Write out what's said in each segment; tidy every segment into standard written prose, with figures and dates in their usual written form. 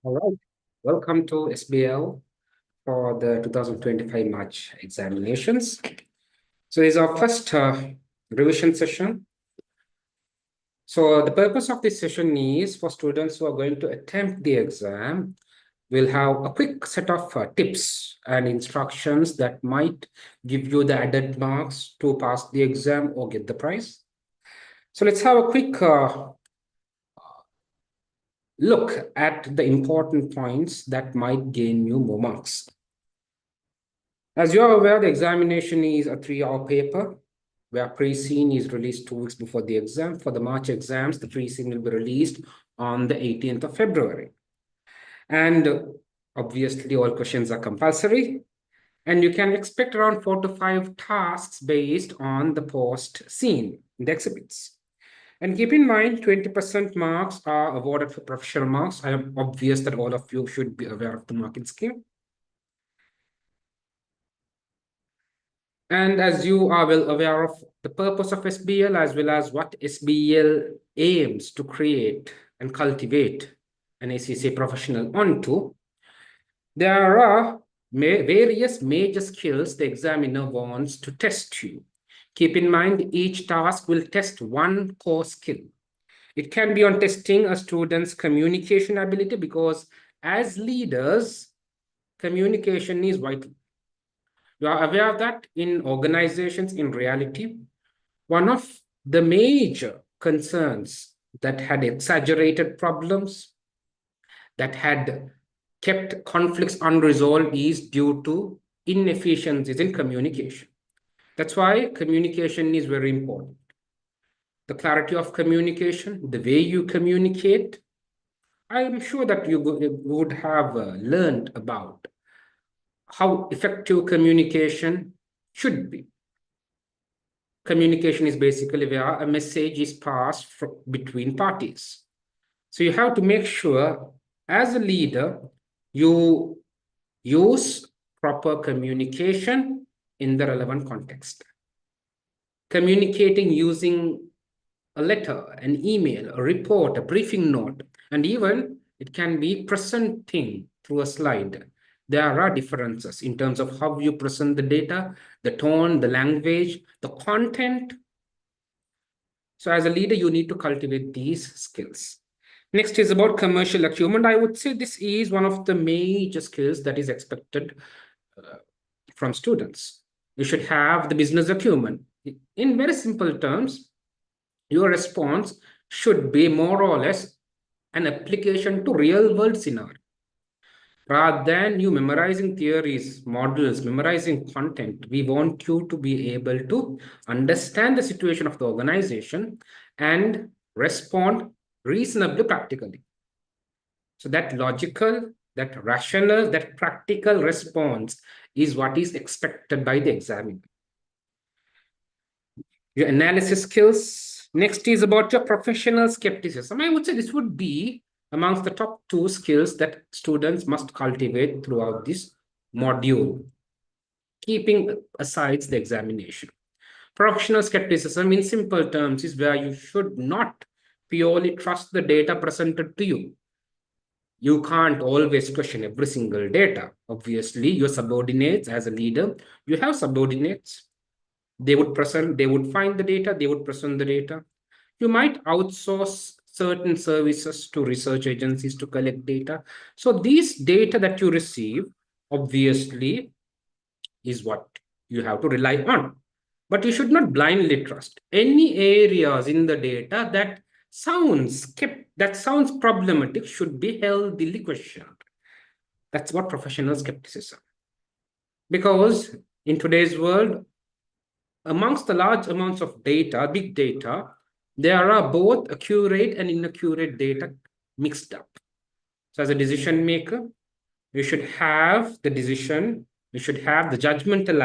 All right. Welcome to SBL for the 2025 March examinations. So this is our first revision session. So the purpose of this session is for students who are going to attempt the exam, we'll have a quick set of tips and instructions that might give you the added marks to pass the exam or get the prize. So let's have a quick look at the important points that might gain you more marks. As you are aware, the examination is a 3-hour paper where pre-scene is released 2 weeks before the exam. For the March exams, the pre-scene will be released on the 18th of February. And obviously, all questions are compulsory. And you can expect around 4 to 5 tasks based on the post-scene in the exhibits. And keep in mind, 20% marks are awarded for professional marks. I am obvious that all of you should be aware of the marking scheme. And as you are well aware of the purpose of SBL as well as what SBL aims to create and cultivate an ACCA professional onto, there are various major skills the examiner wants to test you. Keep in mind, each task will test one core skill. It can be on testing a student's communication ability because as leaders, communication is vital. You are aware of that in organizations, in reality, one of the major concerns that had exaggerated problems, that had kept conflicts unresolved is due to inefficiencies in communication. That's why communication is very important. The clarity of communication, the way you communicate, I am sure that you would have learned about how effective communication should be. Communication is basically where a message is passed between parties. So you have to make sure as a leader, you use proper communication in the relevant context. communicating using a letter, an email, a report, a briefing note, and even it can be presenting through a slide. There are differences in terms of how you present the data, the tone, the language, the content. So as a leader, you need to cultivate these skills. Next is about commercial acumen. I would say this is one of the major skills that is expected from students. You should have the business acumen. In very simple terms, your response should be more or less an application to real world scenario. Rather than you memorizing theories, models, memorizing content, we want you to be able to understand the situation of the organization and respond reasonably practically. So that logical, that rational, that practical response is what is expected by the examiner. Your analysis skills. Next is about your professional skepticism. I would say this would be amongst the top 2 skills that students must cultivate throughout this module, keeping aside the examination. Professional skepticism, in simple terms, is where you should not purely trust the data presented to you. You can't always question every single data. Obviously, your subordinates, as a leader, you have subordinates. They would find the data, they would present the data. You might outsource certain services to research agencies to collect data. So these data that you receive, obviously, is what you have to rely on. But you should not blindly trust. Any areas in the data that sounds problematic should be healthily questioned. That's what professional skepticism. Because in today's world, amongst the large amounts of data, big data, there are both accurate and inaccurate data mixed up. So as a decision maker, you should have the judgmental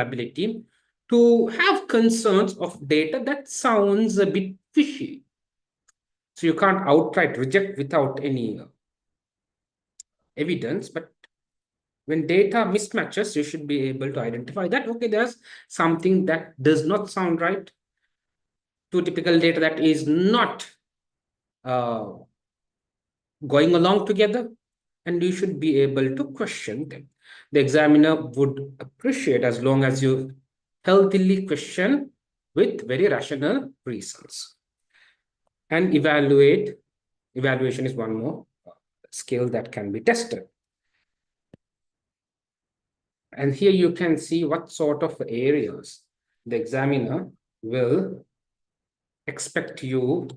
ability to have concerns of data that sounds a bit fishy. So you can't outright reject without any evidence, but when data mismatches, you should be able to identify that, okay, there's something that does not sound right. Two typical data that is not going along together, and you should be able to question them. The examiner would appreciate as long as you healthily question with very rational reasons. And evaluation is one more skill that can be tested. And here you can see what sort of areas the examiner will expect you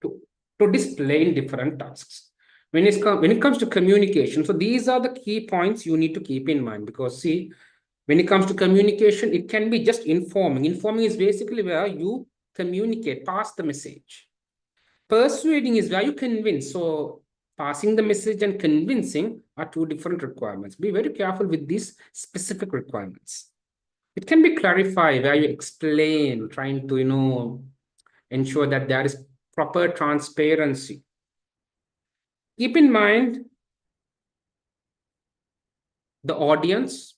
to display in different tasks. When it comes to communication, so these are the key points you need to keep in mind, because see, when it comes to communication, it can be just informing. Informing is basically where you communicate, pass the message. Persuading is where you convince. So passing the message and convincing are 2 different requirements. Be very careful with these specific requirements. It can be clarified where you explain, trying to, ensure that there is proper transparency. Keep in mind the audience.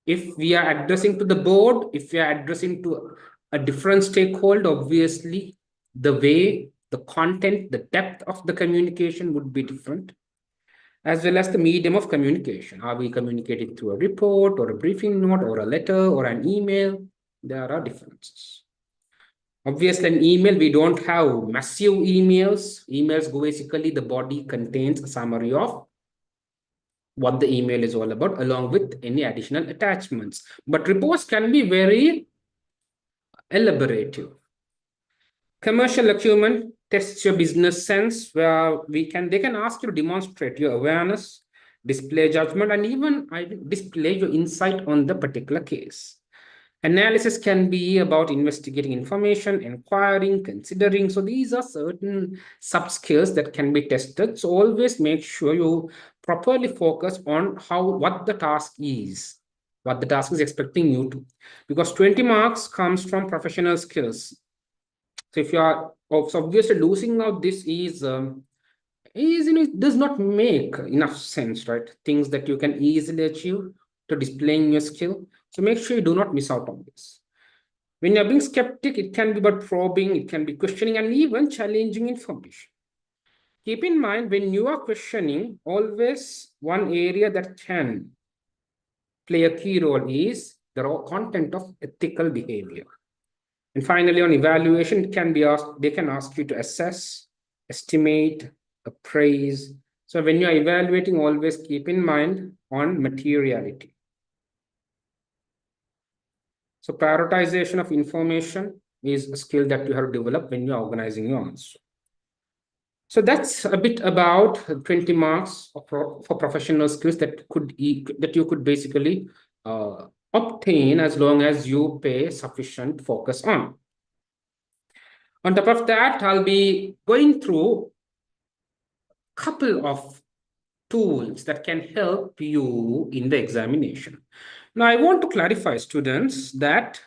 If we are addressing to the board, if we are addressing to a different stakeholder, obviously the way, the content, the depth of the communication would be different, as well as the medium of communication. Are we communicating through a report or a briefing note or a letter or an email? There are differences. Obviously, an email, we don't have massive emails. Emails go basically, the body contains a summary of what the email is all about, along with any additional attachments. But reports can be very elaborative. Commercial acumen tests your business sense, where they can ask you to demonstrate your awareness, display judgment, and even display your insight on the particular case. Analysis can be about investigating information, inquiring, considering. So these are certain sub-skills that can be tested. So always make sure you properly focus on what the task is, what the task is expecting you to. Because 20 marks comes from professional skills. So if you are obviously losing out, this is it does not make enough sense, right? Things that you can easily achieve to displaying your skill. So make sure you do not miss out on this. When you're being skeptic, it can be about probing, it can be questioning, and even challenging information. Keep in mind, when you are questioning, always one area that can play a key role is the raw content of ethical behavior. And finally, on evaluation, it can be asked, they can ask you to assess, estimate, appraise. So when you're evaluating, always keep in mind on materiality. So prioritization of information is a skill that you have to develop when you're organizing your answer. So that's a bit about 20 marks for professional skills that you could basically obtain as long as you pay sufficient focus on. On top of that, I'll be going through a couple of tools that can help you in the examination. Now, I want to clarify, students, that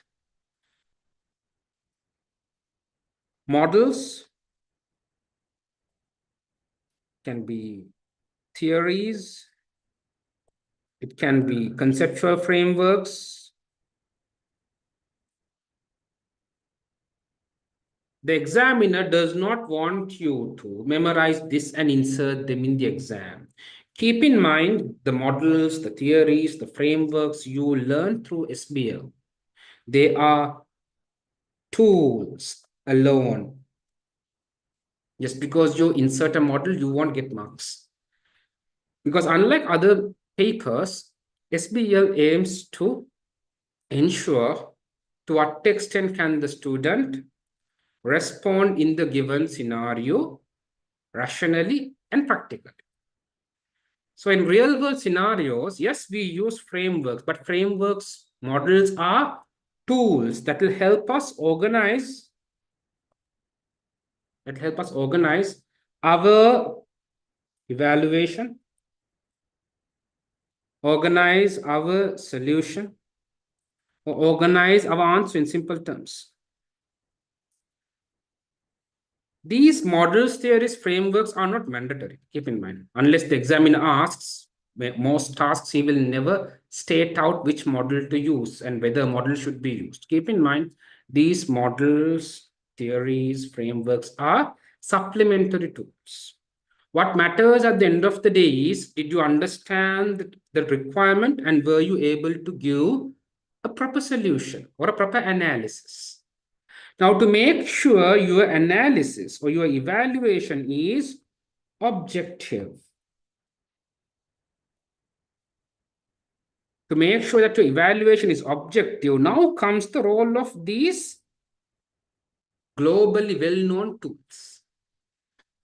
models can be theories, it can be conceptual frameworks. The examiner does not want you to memorize this and insert them in the exam. Keep in mind the models, the theories, the frameworks you learn through SBL. They are tools alone. Just because you insert a model, you won't get marks. Because unlike other papers, SBL aims to ensure to what extent can the student respond in the given scenario rationally and practically. So in real world scenarios, yes, we use frameworks, but frameworks, models are tools that will help us organize our evaluation, organize our solution, or organize our answer in simple terms. These models, theories, frameworks are not mandatory, keep in mind. Unless the examiner asks, most tasks, he will never state out which model to use and whether a model should be used. Keep in mind, these models, theories, frameworks are supplementary tools. What matters at the end of the day is, did you understand the requirement and were you able to give a proper solution or a proper analysis? Now, to make sure your analysis or your evaluation is objective, to make sure that your evaluation is objective, now comes the role of these globally well-known tools.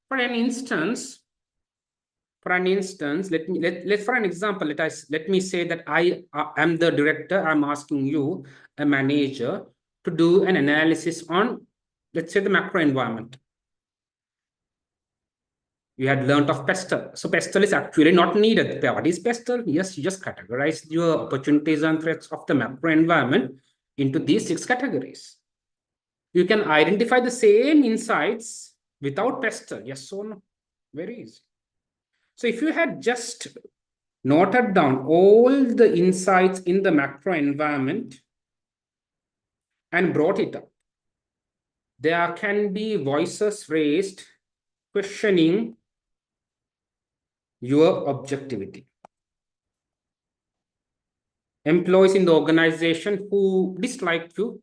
For an instance, for an example, let me say that I am the director. I'm asking you, a manager, to do an analysis on, let's say, the macro environment. You had learned of PESTEL. So PESTEL is actually not needed. What is PESTEL? Yes, you just categorize your opportunities and threats of the macro environment into these 6 categories. You can identify the same insights without PESTEL. Yes or no? Very easy. So if you had just noted down all the insights in the macro environment and brought it up, there can be voices raised questioning your objectivity. Employees in the organization who dislike you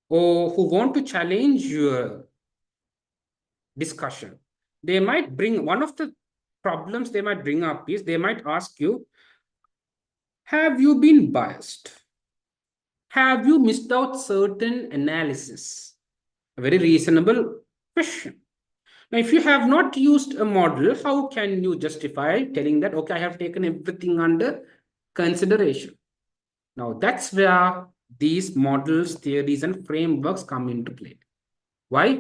or who want to challenge your discussion, they might bring, one of the problems they might bring up is they might ask you, have you been biased? Have you missed out certain analysis? A very reasonable question. Now, if you have not used a model, how can you justify telling that, okay, I have taken everything under consideration? Now, that's where these models, theories, and frameworks come into play. Why?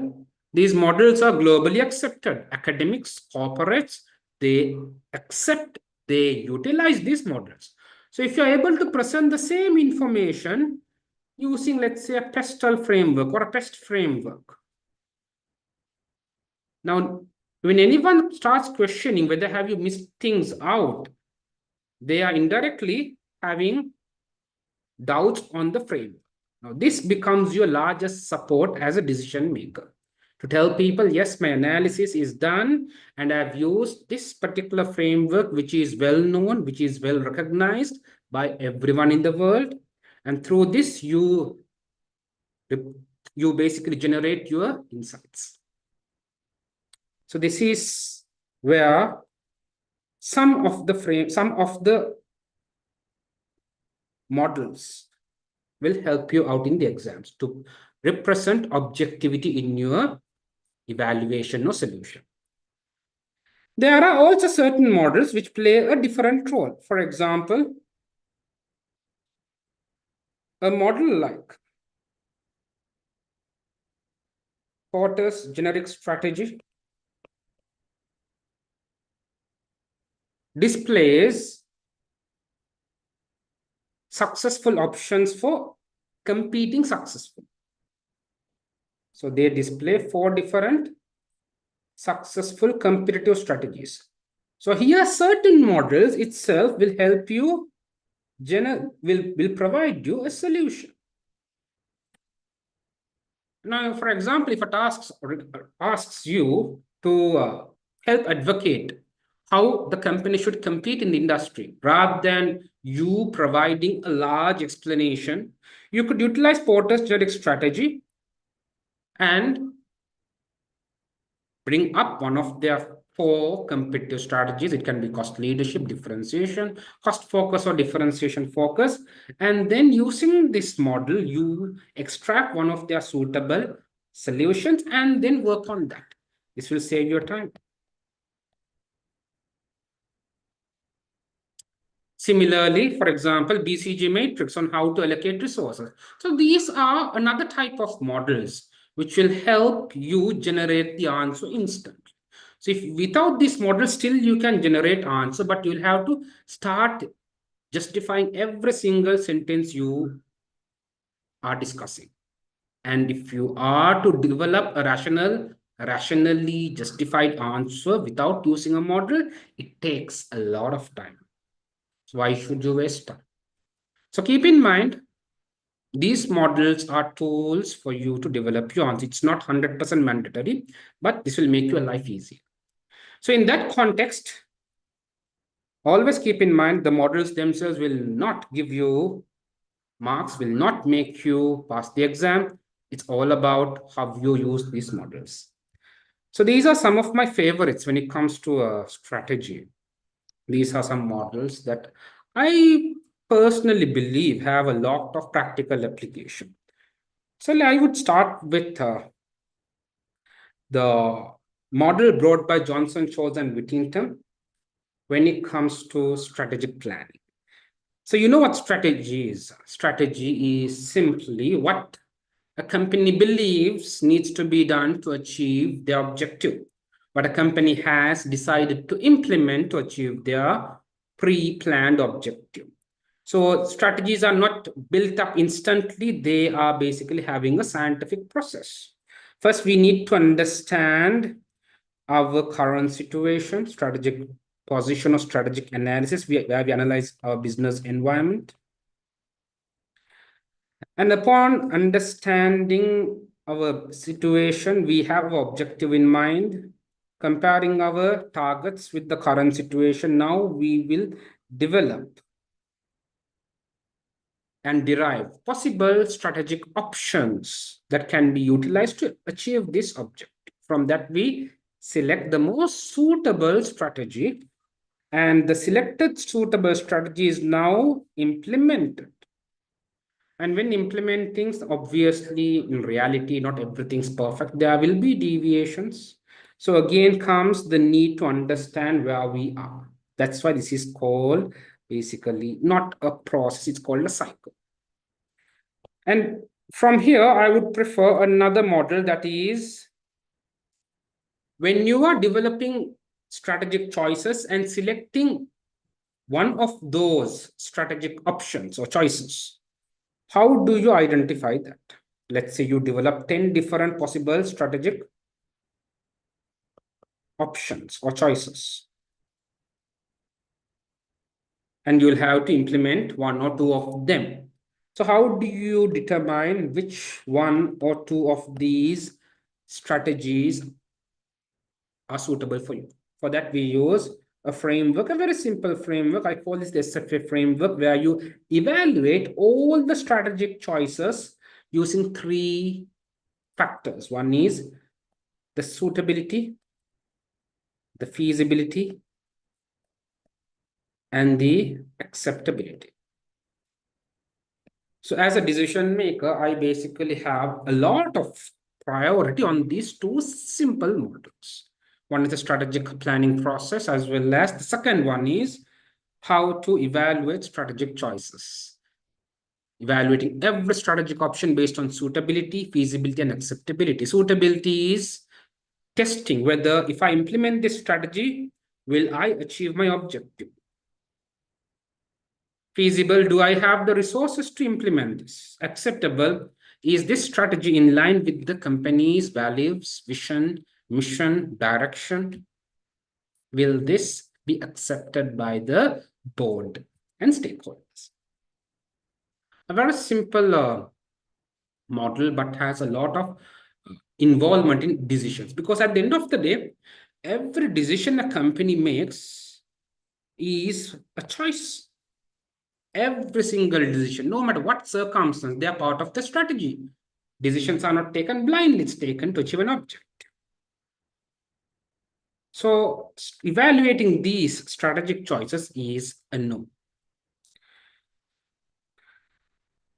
These models are globally accepted. Academics, corporates, they accept, they utilize these models. So if you're able to present the same information using, let's say, a PESTEL framework or a PEST framework. Now, when anyone starts questioning whether have you missed things out, they are indirectly having doubts on the framework. Now, this becomes your largest support as a decision maker to tell people, yes, my analysis is done and I've used this particular framework, which is well known, which is well recognized by everyone in the world. And through this, you basically generate your insights. So this is where some of the models will help you out in the exams to represent objectivity in your evaluation or solution. There are also certain models which play a different role. For example, a model like Porter's generic strategy displays successful options for competing successful. So they display 4 different successful competitive strategies. So here certain models itself will help you, will provide you a solution. Now, for example, if it asks you to help advocate how the company should compete in the industry, rather than you providing a large explanation, you could utilize Porter's generic strategy and bring up one of their 4 competitive strategies. It can be cost leadership, differentiation, cost focus, or differentiation focus. And then using this model, you extract one of their suitable solutions and then work on that. This will save your time. Similarly, for example, BCG matrix on how to allocate resources. So these are another type of models which will help you generate the answer instantly. So if without this model, still you can generate answer, but you'll have to start justifying every single sentence you are discussing. And if you are to develop a rationally justified answer without using a model, it takes a lot of time. So why should you waste time? So keep in mind, these models are tools for you to develop your answer. It's not 100% mandatory, but this will make your life easier. So in that context, always keep in mind the models themselves will not give you marks, will not make you pass the exam. It's all about how you use these models. So these are some of my favorites when it comes to a strategy. These are some models that I personally believe have a lot of practical application. So I would start with the model brought by Johnson, Scholes, and Whittington when it comes to strategic planning. So you know what strategy is? Strategy is simply what a company believes needs to be done to achieve their objective, what a company has decided to implement to achieve their pre-planned objective. So strategies are not built up instantly. They are basically having a scientific process. First, we need to understand our current situation, strategic position or strategic analysis, where we analyze our business environment. And upon understanding our situation, we have our objective in mind, comparing our targets with the current situation. Now we will develop and derive possible strategic options that can be utilized to achieve this objective. From that, we select the most suitable strategy, and the selected suitable strategy is now implemented. And when implementing, obviously, in reality, not everything's perfect. There will be deviations. So again comes the need to understand where we are. That's why this is called basically not a process, it's called a cycle. And from here, I would prefer another model, that is when you are developing strategic choices and selecting one of those strategic options or choices, how do you identify that? Let's say you develop 10 different possible strategic options or choices, and you'll have to implement 1 or 2 of them. So how do you determine which one or two of these strategies are suitable for you? For that, we use a framework, a very simple framework. I call this the SFA framework, where you evaluate all the strategic choices using three factors. One is the suitability, the feasibility, and the acceptability. So as a decision maker, I basically have a lot of priority on these two simple models. One is the strategic planning process, as well as the second one is how to evaluate strategic choices. Evaluating every strategic option based on suitability, feasibility, and acceptability. Suitability is testing whether if I implement this strategy, will I achieve my objective? Feasible, do I have the resources to implement this? Acceptable, is this strategy in line with the company's values, vision, mission, direction? Will this be accepted by the board and stakeholders? A very simple model, but has a lot of involvement in decisions, because at the end of the day, every decision a company makes is a choice. Every single decision, no matter what circumstance, they are part of the strategy. Decisions are not taken blindly, it's taken to achieve an object. So evaluating these strategic choices is a no.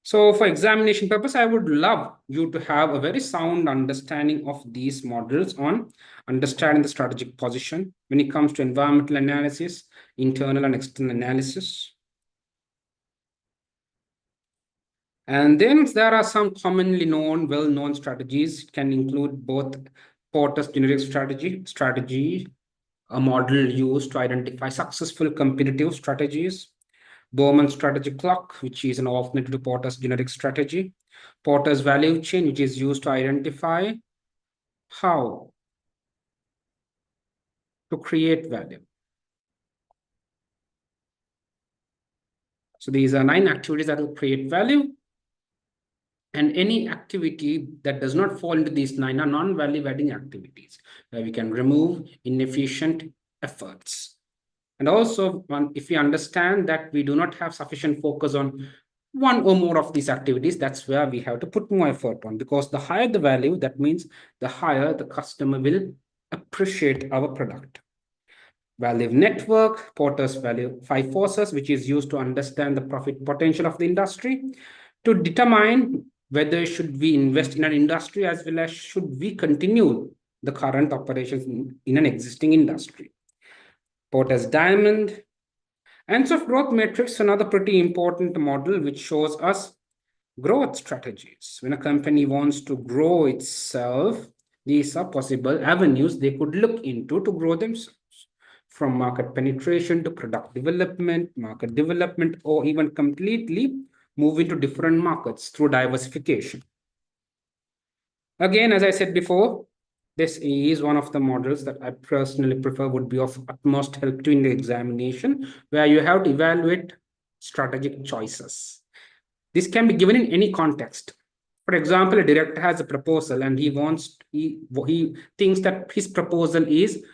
So for examination purpose, I would love you to have a very sound understanding of these models on understanding the strategic position when it comes to environmental analysis, internal and external analysis. And then there are some commonly known, well-known strategies. It can include both Porter's generic strategy, a model used to identify successful competitive strategies. Bowman's strategy clock, which is an alternative to Porter's generic strategy. Porter's value chain, which is used to identify how to create value. So these are 9 activities that will create value. And any activity that does not fall into these 9 are non-value adding activities, where we can remove inefficient efforts. And also, if we understand that we do not have sufficient focus on one or more of these activities, that's where we have to put more effort on, because the higher the value, that means the higher the customer will appreciate our product. Value network, Porter's value 5 forces, which is used to understand the profit potential of the industry, to determine whether should we invest in an industry, as well as should we continue the current operations in an existing industry. Porter's diamond. Ansoff growth matrix, another pretty important model which shows us growth strategies. When a company wants to grow itself, these are possible avenues they could look into to grow themselves, from market penetration to product development, market development, or even completely move into different markets through diversification. Again, as I said before, this is one of the models that I personally prefer, would be of utmost help to in the examination, where you have to evaluate strategic choices. This can be given in any context. For example, a director has a proposal and he thinks that his proposal is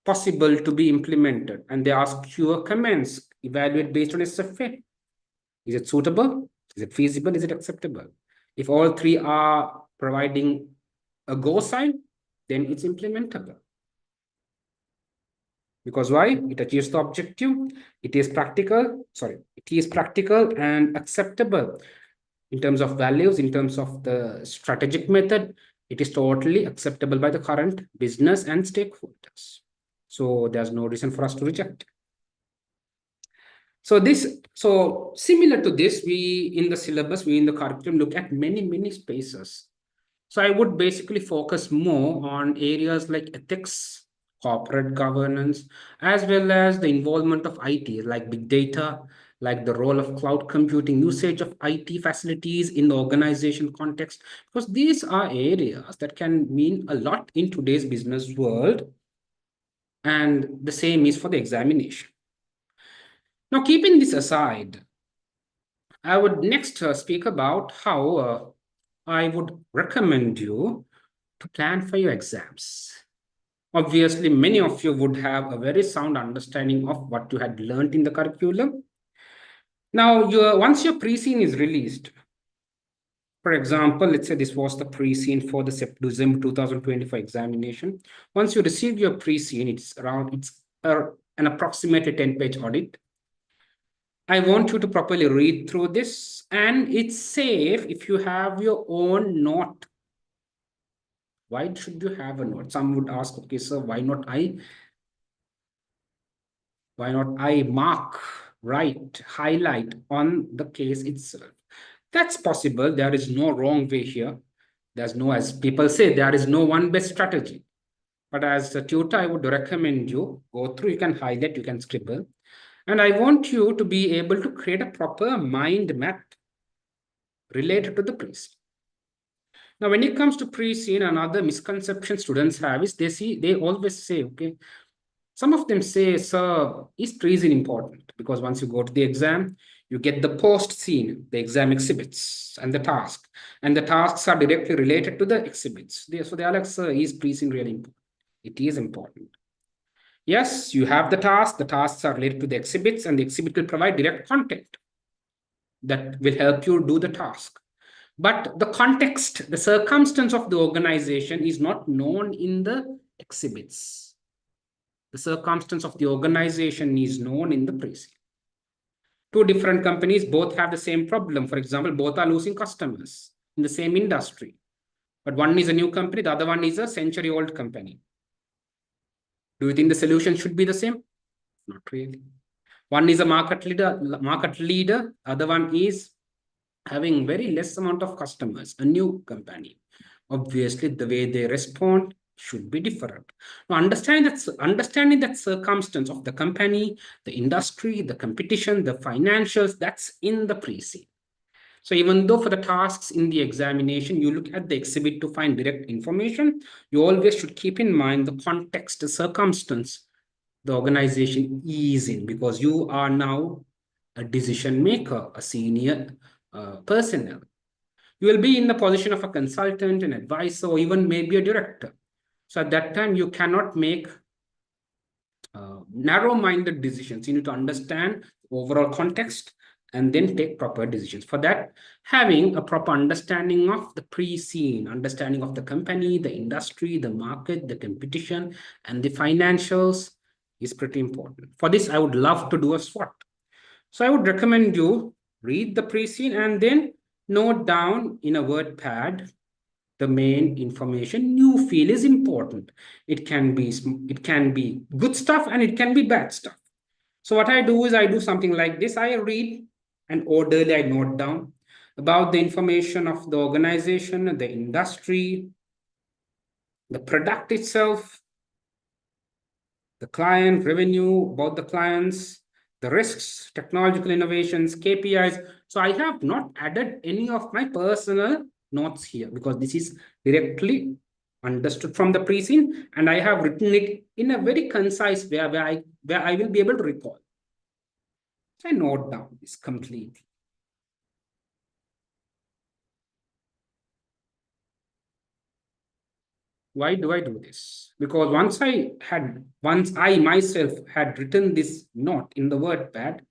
possible to be implemented, and they ask your comments, evaluate based on SFA. Is it suitable? Is it feasible? Is it acceptable? If all three are providing a go sign, then it's implementable. Because why? It achieves the objective. It is practical. It is practical and acceptable in terms of values, in terms of the strategic method. It is totally acceptable by the current business and stakeholders. So there's no reason for us to reject. So similar to this, we in the syllabus, we in the curriculum look at many spaces. So I would basically focus more on areas like ethics, corporate governance, as well as the involvement of IT, like big data, like the role of cloud computing, usage of IT facilities in the organization context, because these are areas that can mean a lot in today's business world. And the same is for the examination. Now, keeping this aside, I would next speak about how I would recommend you to plan for your exams. Obviously, many of you would have a very sound understanding of what you had learned in the curriculum. Now, once your pre-scene is released, for example, let's say this was the pre-scene for the December 2024 examination. Once you receive your pre-scene, an approximately 10-page audit. I want you to properly read through this, and it's safe if you have your own note. Why should you have a note? Some would ask, okay, sir, why not I mark, write, highlight on the case itself? That's possible. There is no wrong way here. There's no, as people say, there is no one best strategy. But as a tutor, I would recommend you go through, you can highlight, you can scribble. And I want you to be able to create a proper mind map related to the pre-scene. Now, when it comes to pre-scene, another misconception students have is they always say, okay, some of them say, sir, is pre-scene important? Because once you go to the exam, you get the post-scene, the exam exhibits and the task. And the tasks are directly related to the exhibits. So they are like, sir, is pre-scene really important? It is important. Yes, you have the task. The tasks are related to the exhibits, and the exhibit will provide direct content that will help you do the task. But the context, the circumstance of the organization is not known in the exhibits. The circumstance of the organization is known in the pre-scene. Two different companies both have the same problem. For example, both are losing customers in the same industry. But one is a new company, the other one is a century-old company. Do you think the solution should be the same? Not really. One is a market leader, other one is having very less amount of customers, a new company. Obviously, the way they respond should be different. Now, understanding that circumstance of the company, the industry, the competition, the financials, that's in the pre-scene. So even though for the tasks in the examination, you look at the exhibit to find direct information, you always should keep in mind the context, the circumstance the organization is in, because you are now a decision maker, a senior personnel. You will be in the position of a consultant, an advisor, or even maybe a director. So at that time, you cannot make narrow-minded decisions. You need to understand overall context and then take proper decisions. For that, having a proper understanding of the pre-scene, understanding of the company, the industry, the market, the competition, and the financials is pretty important. For this, I would love to do a SWOT. So I would recommend you read the pre-scene and then note down in a word pad the main information you feel is important. It can be good stuff and it can be bad stuff. So what I do is I do something like this. I read and orderly I note down about the information of the organization, the industry, the product itself, the client revenue, about the clients, the risks, technological innovations, KPIs. So I have not added any of my personal notes here because this is directly understood from the pre-scene, and I have written it in a very concise way where I will be able to recall. So I note down this completely. Why do I do this? Because once I myself had written this note in the word pad,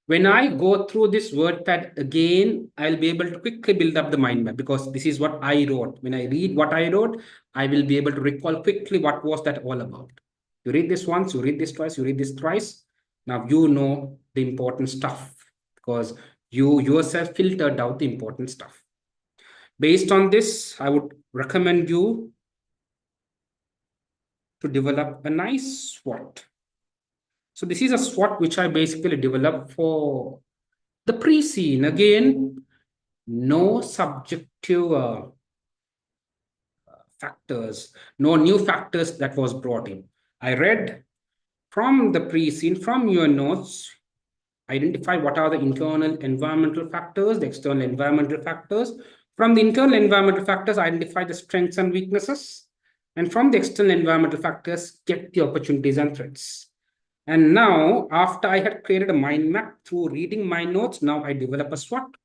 when I go through this word pad again, I'll be able to quickly build up the mind map because this is what I wrote. When I read what I wrote, I will be able to recall quickly what was that all about. You read this once, you read this twice, you read this thrice. Now you know the important stuff because you yourself filtered out the important stuff. Based on this, I would recommend you to develop a nice SWOT. So this is a SWOT which I basically developed for the pre-scene. Again, no subjective factors, no new factors that was brought in. I read from the pre-scene, from your notes, identify what are the internal environmental factors, the external environmental factors. From the internal environmental factors, identify the strengths and weaknesses. And from the external environmental factors, get the opportunities and threats. And now, after I had created a mind map through reading my notes, now I develop a SWOT.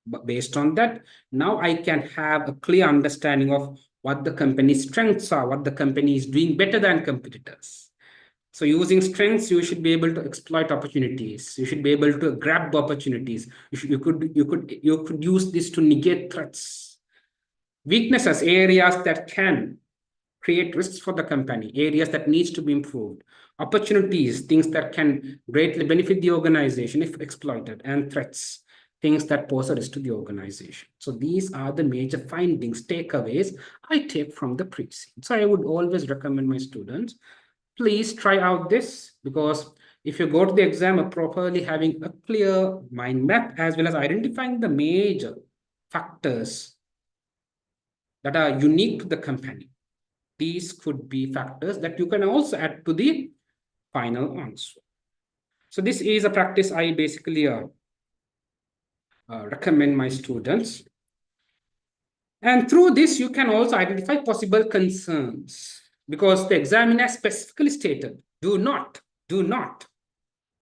But based on that, now I can have a clear understanding of what the company's strengths are, what the company is doing better than competitors. So using strengths, you should be able to exploit opportunities. You should be able to grab opportunities. You could use this to negate threats. Weaknesses, areas that can create risks for the company, areas that needs to be improved. Opportunities, things that can greatly benefit the organization if exploited, and threats, things that pose a risk to the organization. So these are the major findings, takeaways I take from the pre-scene. So I would always recommend my students, please try out this, because if you go to the exam properly having a clear mind map as well as identifying the major factors that are unique to the company, these could be factors that you can also add to the final answer. So this is a practice I basically recommend my students. And through this, you can also identify possible concerns, because the examiner specifically stated, do not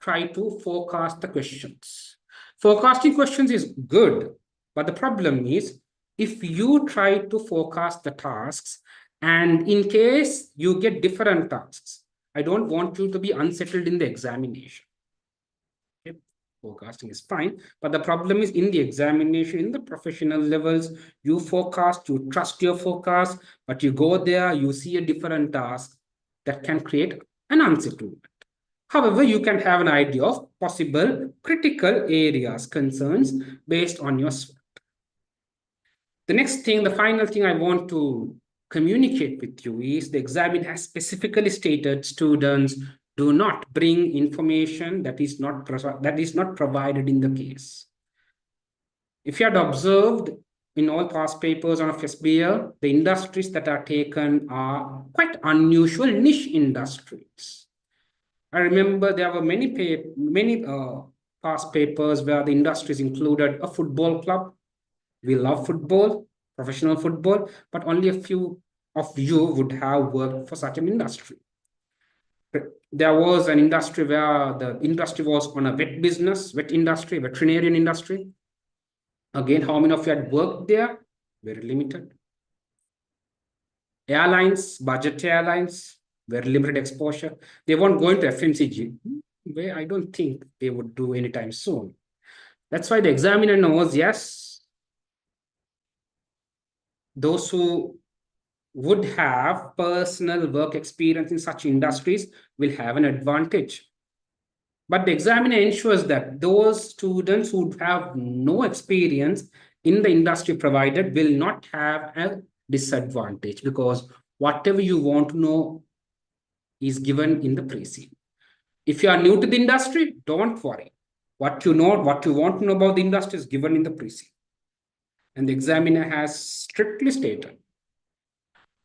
try to forecast the questions. Forecasting questions is good, but the problem is if you try to forecast the tasks and in case you get different tasks, I don't want you to be unsettled in the examination. Okay? Forecasting is fine, but the problem is in the examination, in the professional levels, you forecast, you trust your forecast, but you go there, you see a different task that can create an unsettlement. However, you can have an idea of possible critical areas, concerns based on your SWOT. The next thing, the final thing I want to communicate with you is the examiner has specifically stated students do not bring information that is not provided in the case. If you had observed in all past papers on SBL, the industries that are taken are quite unusual niche industries. I remember there were many past papers where the industries included a football club. We love football, professional football, but only a few of you would have worked for such an industry. There was an industry where the industry was on a vet business, vet industry, veterinarian industry. Again, how many of you had worked there? Very limited. Airlines, budget airlines, very limited exposure. They won't go into FMCG, where I don't think they would do anytime soon. That's why the examiner knows, yes, those who would have personal work experience in such industries will have an advantage. But the examiner ensures that those students who have no experience in the industry provided will not have a disadvantage, because whatever you want to know is given in the pre-scene. If you are new to the industry, don't worry. What you know, what you want to know about the industry is given in the pre-scene. And the examiner has strictly stated,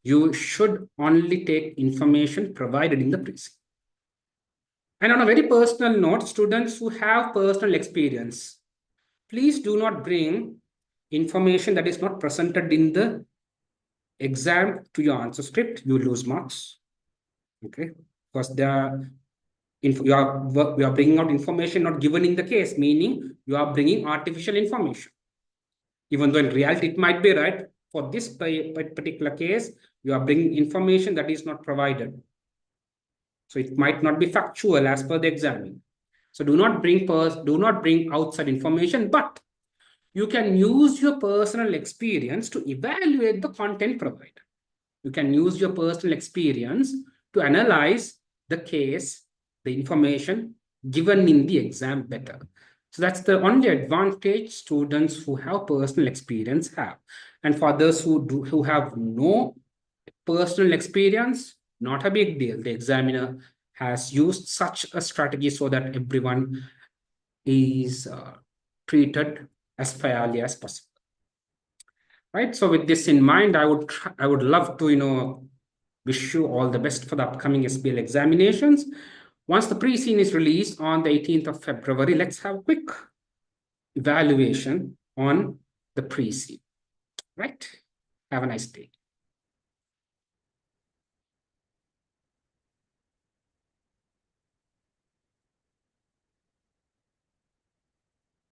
you should only take information provided in the pre-scene. And on a very personal note, students who have personal experience, please do not bring information that is not presented in the exam to your answer script. You lose marks. Okay, because you are bringing out information not given in the case, meaning you are bringing artificial information. Even though in reality it might be right, for this particular case, you are bringing information that is not provided. So it might not be factual as per the examiner. So do not bring outside information, but you can use your personal experience to evaluate the content provided. You can use your personal experience to analyze the case, the information given in the exam better. So that's the only advantage students who have personal experience have. And for others who have no personal experience, not a big deal. The examiner has used such a strategy so that everyone is treated as fairly as possible. Right. So with this in mind, I would love to wish you all the best for the upcoming SBL examinations. Once the pre-scene is released on the 18th of February, let's have a quick evaluation on the pre-scene. Right. Have a nice day.